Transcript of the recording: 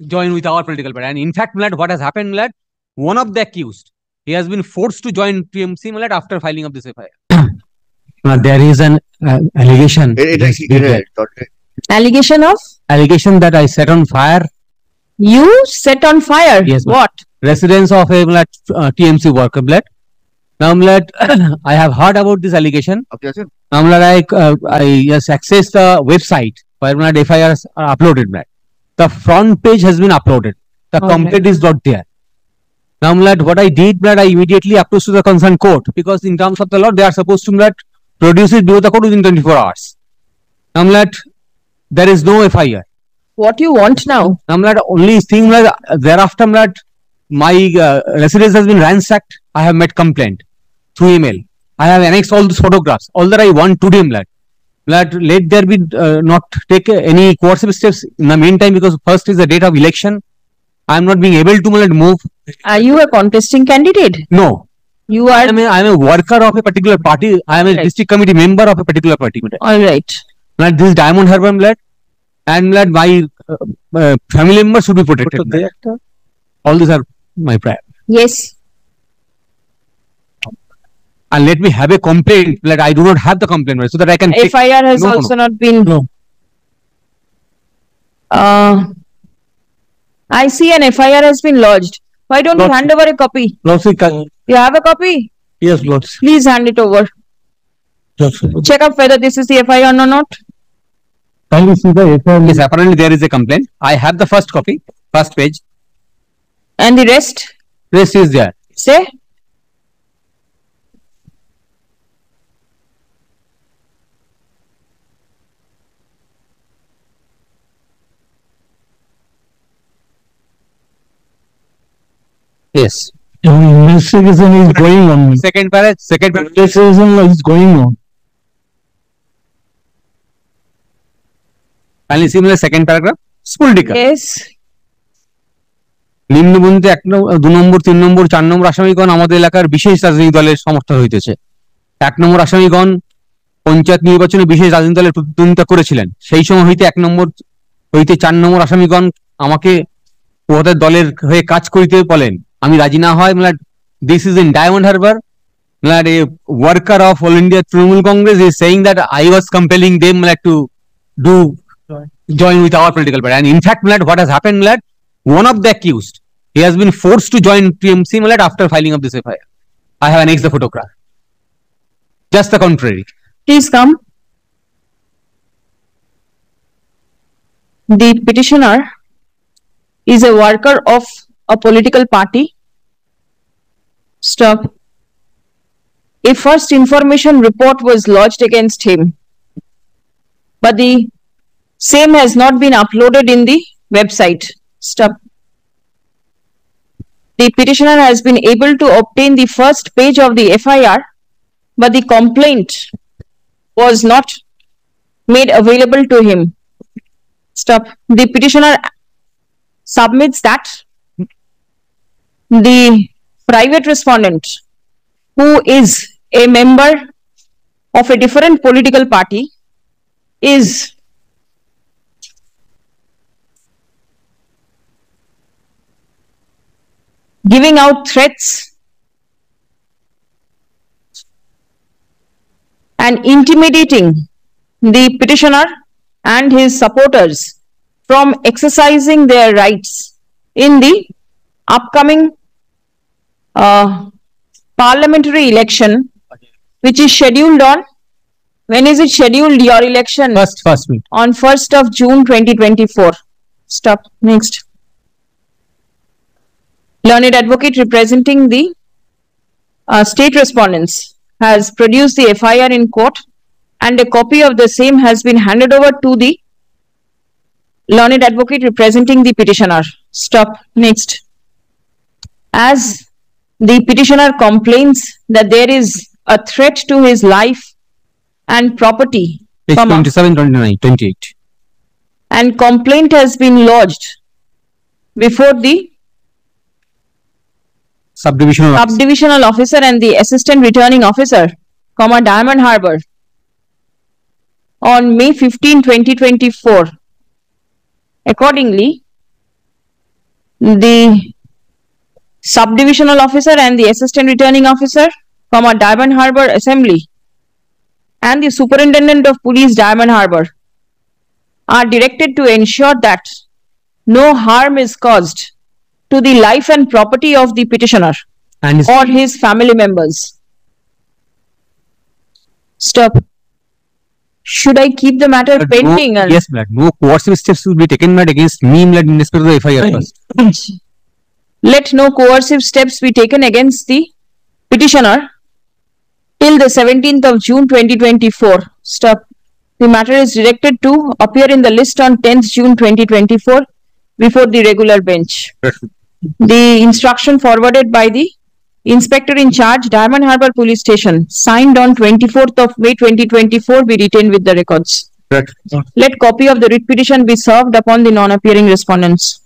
join with our political party. And in fact, Milad, what has happened, Milad, one of the accused, he has been forced to join TMC, Milad, after filing of this FIR. There is an allegation. Allegation of? Allegation that I set on fire. You set on fire? Yes. What? Residence of a TMC worker, Milad. Now, Milad, I have heard about this allegation. Okay, sir. Now, Milad, I just accessed the website where Milad FIRs are uploaded, Milad. The front page has been uploaded. The complaint is not there. Now, Milad, what I did, Milad, I immediately approached to the concerned court, because in terms of the law, they are supposed to, Milad, produce it before the court within 24 hours. Now, Milad, there is no FIR. What you want now? Now, Milad, only thing, Milad, thereafter, Milad, my residence has been ransacked. I have made complaint through email. I have annexed all these photographs. All that I want today, Milad. Milad, let there be not take any coercive steps in the meantime, because first is the date of election. I am not being able to, Milad, move. Are you a contesting candidate? No. You are. I am a worker of a particular party. I am a district committee member of a particular party. All right. Milad, this is Diamond Harbour, Milad, and Milad, my family members should be protected. All these are my prayer. Yes. And let me have a complaint. That I do not have the complaint, so that I can. FIR has also not been. No. I see an FIR has been lodged. Why don't you hand over a copy? You have a copy? Yes, Lords. Please hand it over. Check up whether this is the FIR or not. Can you see the FIR? Yes, apparently there is a complaint. I have the first copy, first page. And the rest? Rest is there. Say? Yes. Investigation is going on. Second paragraph. Investigation is going on. Can you see the second paragraph? Political. Yes. নিম্নবন্ধিত 2 নম্বর 3 নম্বর 4 নম্বর আসামিগণ আমাদের এলাকার বিশেষ রাজনৈতিক দলের সমর্থন হইতেছে। 1 নম্বর আসামিগণ পঞ্চায়েত নির্বাচনে বিশেষ রাজনৈতিক দলের প্রতিদ্বন্দ্বিতা করেছিলেন। সেই সময় হইতে 1 নম্বর হইতে 4 নম্বর আসামিগণ আমাকে ওদের দলের হয়ে কাজ করিতে বলেন। আমি রাজি না হয়। মানে this is in Diamond Harbour. Like a worker of All India Trinamool Congress is saying that I was compelling them like to join with our political party. And in fact, what has happened, one of the accused, he has been forced to join TMC after filing of this FIR. I have annexed the photograph. Just the contrary. Please come. The petitioner is a worker of a political party. Stop. A first information report was lodged against him, but the same has not been uploaded in the website. Stop. The petitioner has been able to obtain the first page of the FIR, but the complaint was not made available to him. Stop. The petitioner submits that the private respondent, who is a member of a different political party, is giving out threats and intimidating the petitioner and his supporters from exercising their rights in the upcoming parliamentary election, which is scheduled on, when is it scheduled, your election? First week. On 1st of June 2024. Stop. Next. Learned advocate representing the state respondents has produced the FIR in court, and a copy of the same has been handed over to the learned advocate representing the petitioner. Stop. Next. As the petitioner complains that there is a threat to his life and property, Page 27, 29, 28. and complaint has been lodged before the subdivisional officer and the assistant returning officer, Diamond Harbour, on May 15, 2024. Accordingly, the subdivisional officer and the assistant returning officer, Diamond Harbour Assembly, and the superintendent of police, Diamond Harbour, are directed to ensure that no harm is caused to the life and property of the petitioner And his, or his family members. Stop. Should I keep the matter pending? no, yes, my lord, no coercive steps will be taken, my lord, against me, my lord, in respect of the FIR first. Let no coercive steps be taken against the petitioner till the 17th of June 2024. Stop. The matter is directed to appear in the list on 10th June 2024 before the regular bench. The instruction forwarded by the Inspector in charge, Diamond Harbour Police Station, signed on 24th of May 2024, be retained with the records. Correct. Let copy of the writ petition be served upon the non-appearing respondents.